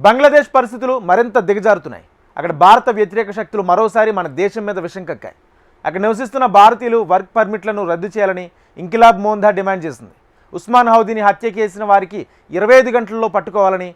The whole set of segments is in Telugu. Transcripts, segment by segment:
బంగ్లాదేశ్ పరిస్థితులు మరింత దిగజారుతున్నాయి. అక్కడ భారత వ్యతిరేక శక్తులు మరోసారి మన దేశం మీద విషం కక్కాయి. అక్కడ నివసిస్తున్న భారతీయులు వర్క్ పర్మిట్లను రద్దు చేయాలని ఇంకిలాబ్ మోందా డిమాండ్ చేసింది. ఉస్మాన్ హౌదీని హత్య చేసిన వారికి 25 గంటల్లో పట్టుకోవాలని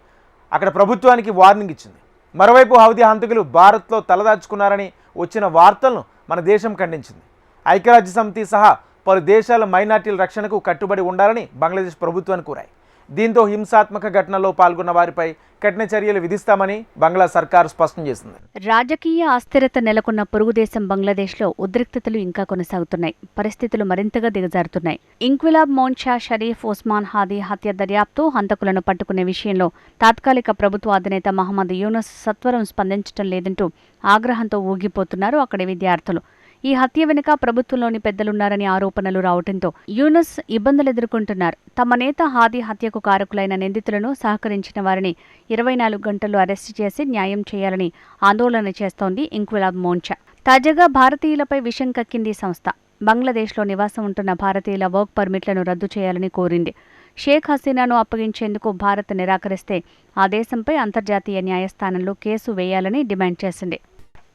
అక్కడ ప్రభుత్వానికి వార్నింగ్ ఇచ్చింది. మరోవైపు హౌదీ హంతకులు భారత్లో తలదాచుకున్నారని వచ్చిన వార్తలను మన దేశం ఖండించింది. ఐక్యరాజ్య సమితి సహా పలు దేశాల మైనార్టీల రక్షణకు కట్టుబడి ఉండాలని బంగ్లాదేశ్ ప్రభుత్వాన్ని కోరాయి. దీంతో హింసాత్మక ఘటనలో పాల్గొన్న వారిపై కఠిన చర్యలు విధిస్తామని బంగ్లా సర్కారు స్పష్టం చేసింది. రాజకీయ అస్థిరత నెలకొన్న పొరుగు దేశం బంగ్లాదేశ్లో ఉద్రిక్తతలు ఇంకా కొనసాగుతున్నాయి. పరిస్థితులు మరింతగా దిగజారుతున్నాయి. ఇంక్విలాబ్ మోర్చా షరీఫ్ ఉస్మాన్ హాదీ హత్య దర్యాప్తు హంతకులను పట్టుకునే విషయంలో తాత్కాలిక ప్రభుత్వ అధినేత మహమ్మద్ యూనుస్ సత్వరం స్పందించడం లేదంటూ ఆగ్రహంతో ఊగిపోతున్నారు అక్కడి విద్యార్థులు. ఈ హత్య వెనుక ప్రభుత్వంలోని పెద్దలున్నారని ఆరోపణలు రావడంతో యూనుస్ ఇబ్బందులు ఎదుర్కొంటున్నారు. తమ నేత హాదీ హత్యకు కారకులైన నిందితులను సహకరించిన వారిని 24 గంటల్లో అరెస్టు చేసి న్యాయం చేయాలని ఆందోళన చేస్తోంది ఇంక్విలాబ్ మోర్చా. తాజాగా భారతీయులపై విషం కక్కింది సంస్థ. బంగ్లాదేశ్లో నివాసం ఉంటున్న భారతీయుల వర్క్ పర్మిట్లను రద్దు చేయాలని కోరింది. షేక్ హసీనాను అప్పగించేందుకు భారత్ నిరాకరిస్తే ఆ దేశంపై అంతర్జాతీయ న్యాయస్థానంలో కేసు వేయాలని డిమాండ్ చేసింది.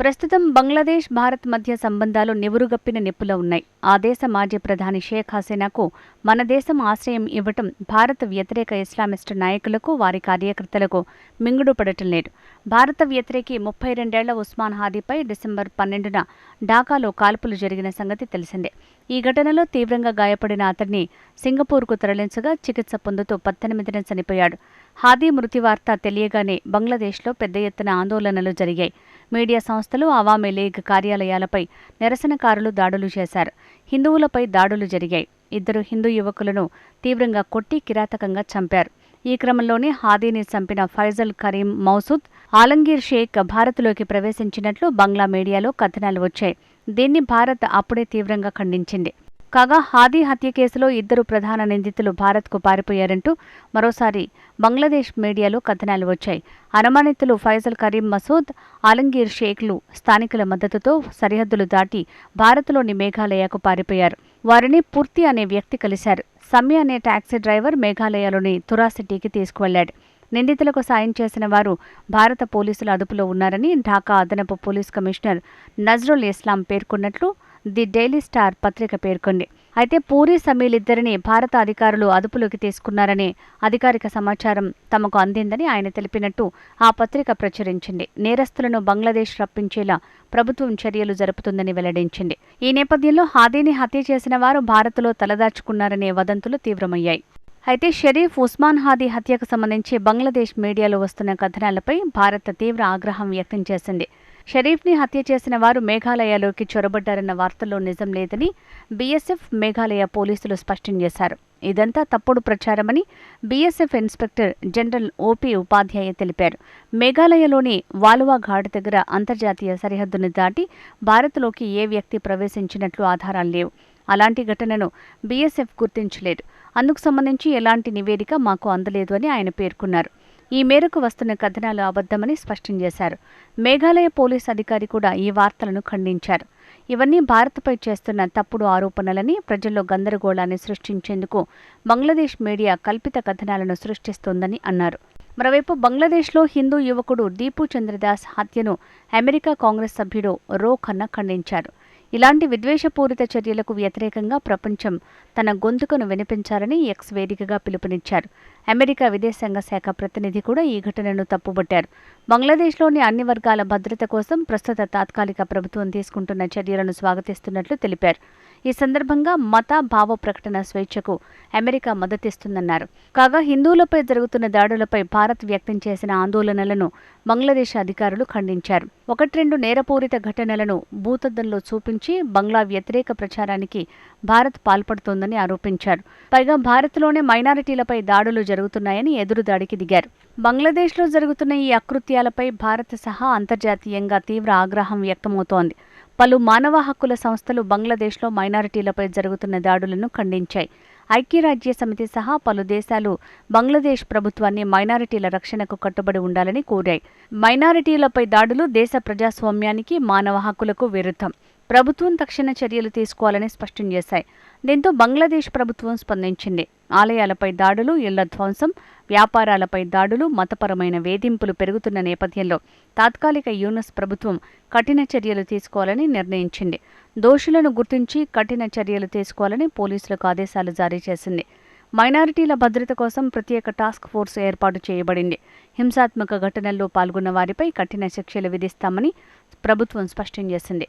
ప్రస్తుతం బంగ్లాదేశ్ భారత్ మధ్య సంబంధాలు నివురుగప్పిన నిప్పులో ఉన్నాయి. ఆ దేశ మాజీ ప్రధాని షేక్ హసీనాకు మన దేశం ఆశ్రయం ఇవ్వటం భారత వ్యతిరేక ఇస్లామిస్టు నాయకులకు వారి కార్యకర్తలకు మింగుడు పడటం లేదు. భారత వ్యతిరేకి 32 ఏళ్ల ఉస్మాన్ హాదీపై డిసెంబర్ 12న ఢాకాలో కాల్పులు జరిగిన సంగతి తెలిసిందే. ఈ ఘటనలో తీవ్రంగా గాయపడిన అతన్ని సింగపూర్కు తరలించగా చికిత్స పొందుతూ 18న చనిపోయాడు. హాదీ మృతి వార్త తెలియగానే బంగ్లాదేశ్లో పెద్ద ఎత్తున ఆందోళనలు జరిగాయి. మీడియా సంస్థలు, అవామీ లీగ్ కార్యాలయాలపై నిరసనకారులు దాడులు చేశారు. హిందువులపై దాడులు జరిగాయి. 2 హిందూ యువకులను తీవ్రంగా కొట్టి కిరాతకంగా చంపారు. ఈ క్రమంలోనే హాదీని చంపిన ఫైజల్ కరీం మౌసూద్, ఆలంగీర్ షేక్ భారత్లోకి ప్రవేశించినట్లు బంగ్లా మీడియాలో కథనాలు వచ్చాయి. దీన్ని భారత్ అప్పుడే తీవ్రంగా ఖండించింది. కాగా హాదీ హత్య కేసులో 2 ప్రధాన నిందితులు భారత్కు పారిపోయారంటూ మరోసారి బంగ్లాదేశ్ మీడియాలో కథనాలు వచ్చాయి. అనుమానితులు ఫైజల్ కరీం మసూద్, ఆలంగీర్ షేక్లు స్థానికుల మద్దతుతో సరిహద్దులు దాటి భారత్లోని మేఘాలయకు పారిపోయారు. వారిని పూర్తి అనే వ్యక్తి కలిశారు. సమ్య అనే టాక్సీ డ్రైవర్ మేఘాలయలోని తురా సిటీకి తీసుకువెళ్లాడు. నిందితులకు సాయం చేసిన వారు భారత పోలీసుల అదుపులో ఉన్నారని ఢాకా అదనపు పోలీస్ కమిషనర్ నజ్రుల్ ఇస్లాం పేర్కొన్నట్లు ది డైలీ స్టార్ పత్రిక పేర్కొంది. అయితే పూరి సమీలిద్దరిని భారత అధికారులు అదుపులోకి తీసుకున్నారనే అధికారిక సమాచారం తమకు అందిందని ఆయన తెలిపినట్టు ఆ పత్రిక ప్రచురించింది. నేరస్తులను బంగ్లాదేశ్ రప్పించేలా ప్రభుత్వం చర్యలు జరుపుతుందని వెల్లడించింది. ఈ నేపథ్యంలో హాదీని హత్య చేసిన వారు భారత్లో తలదాచుకున్నారనే వదంతులు తీవ్రమయ్యాయి. అయితే షరీఫ్, ఉస్మాన్ హాదీ హత్యకు సంబంధించి బంగ్లాదేశ్ మీడియాలో వస్తున్న కథనాలపై భారత్ తీవ్ర ఆగ్రహం వ్యక్తం చేసింది. షరీఫ్ని హత్య చేసిన వారు మేఘాలయలోకి చొరబడ్డారన్న వార్తల్లో నిజం లేదని బీఎస్ఎఫ్ మేఘాలయ పోలీసులు స్పష్టం చేశారు. ఇదంతా తప్పుడు ప్రచారమని బీఎస్ఎఫ్ ఇన్స్పెక్టర్ జనరల్ ఓపీ ఉపాధ్యాయ తెలిపారు. మేఘాలయలోని వాలువా ఘాట్ దగ్గర అంతర్జాతీయ సరిహద్దును దాటి భారత్లోకి ఏ వ్యక్తి ప్రవేశించినట్లు ఆధారాలు లేవు. అలాంటి ఘటనను బీఎస్ఎఫ్ గుర్తించలేదు. అందుకు సంబంధించి ఎలాంటి నివేదిక మాకు అందలేదు అని ఆయన పేర్కొన్నారు. ఈ మేరకు వస్తున్న కథనాలు అబద్ధమని స్పష్టం చేశారు. మేఘాలయ పోలీస్ అధికారి కూడా ఈ వార్తలను ఖండించారు. ఇవన్నీ భారత్పై చేస్తున్న తప్పుడు ఆరోపణలని, ప్రజల్లో గందరగోళాన్ని సృష్టించేందుకు బంగ్లాదేశ్ మీడియా కల్పిత కథనాలను సృష్టిస్తోందని అన్నారు. మరోవైపు బంగ్లాదేశ్లో హిందూ యువకుడు దీపు చంద్రదాస్ హత్యను అమెరికా కాంగ్రెస్ సభ్యుడు రో ఖన్నా ఖండించారు. ఇలాంటి విద్వేషపూరిత చర్యలకు వ్యతిరేకంగా ప్రపంచం తన గొంతుకను వినిపించాలని ఎక్స్ వేదికగా పిలుపునిచ్చారు. అమెరికా విదేశాంగ శాఖ ప్రతినిధి కూడా ఈ ఘటనను తప్పుబట్టారు. బంగ్లాదేశ్లోని అన్ని వర్గాల భద్రత కోసం ప్రస్తుత తాత్కాలిక ప్రభుత్వం తీసుకుంటున్న చర్యలను స్వాగతిస్తున్నట్లు తెలిపారు. ఈ సందర్భంగా మత, భావ ప్రకటన స్వేచ్ఛకు అమెరికా మద్దతిస్తుందన్నారు. కాగా హిందువులపై జరుగుతున్న దాడులపై భారత్ వ్యక్తం చేసిన ఆందోళనలను బంగ్లాదేశ్ అధికారులు ఖండించారు. 1-2 నేరపూరిత ఘటనలను భూతద్దంలో చూపించి బంగ్లా వ్యతిరేక ప్రచారానికి భారత్ పాల్పడుతోందని ఆరోపించారు. పైగా భారత్లోనే మైనారిటీలపై దాడులు జరుగుతున్నాయని ఎదురుదాడికి దిగారు. బంగ్లాదేశ్లో జరుగుతున్న ఈ అకృత్యాలపై భారత్ సహా అంతర్జాతీయంగా తీవ్ర ఆగ్రహం వ్యక్తమవుతోంది. పలు మానవ హక్కుల సంస్థలు బంగ్లాదేశ్లో మైనారిటీలపై జరుగుతున్న దాడులను ఖండించాయి. ఐక్యరాజ్య సమితి సహా పలు దేశాలు బంగ్లాదేశ్ ప్రభుత్వాన్ని మైనారిటీల రక్షణకు కట్టుబడి ఉండాలని కోరాయి. మైనారిటీలపై దాడులు దేశ ప్రజాస్వామ్యానికి, మానవ హక్కులకు విరుద్ధం. ప్రభుత్వం తక్షణ చర్యలు తీసుకోవాలని స్పష్టం చేశాయి. దీంతో బంగ్లాదేశ్ ప్రభుత్వం స్పందించింది. ఆలయాలపై దాడులు, ఇళ్ల ధ్వంసం, వ్యాపారాలపై దాడులు, మతపరమైన వేధింపులు పెరుగుతున్న నేపథ్యంలో తాత్కాలిక యూనుస్ ప్రభుత్వం కఠిన చర్యలు తీసుకోవాలని నిర్ణయించింది. దోషులను గుర్తించి కఠిన చర్యలు తీసుకోవాలని పోలీసులకు ఆదేశాలు జారీ చేసింది. మైనారిటీల భద్రత కోసం ప్రత్యేక టాస్క్ ఫోర్స్ ఏర్పాటు చేయబడింది. హింసాత్మక ఘటనల్లో పాల్గొన్న వారిపై కఠిన శిక్షలు విధిస్తామని ప్రభుత్వం స్పష్టం చేసింది.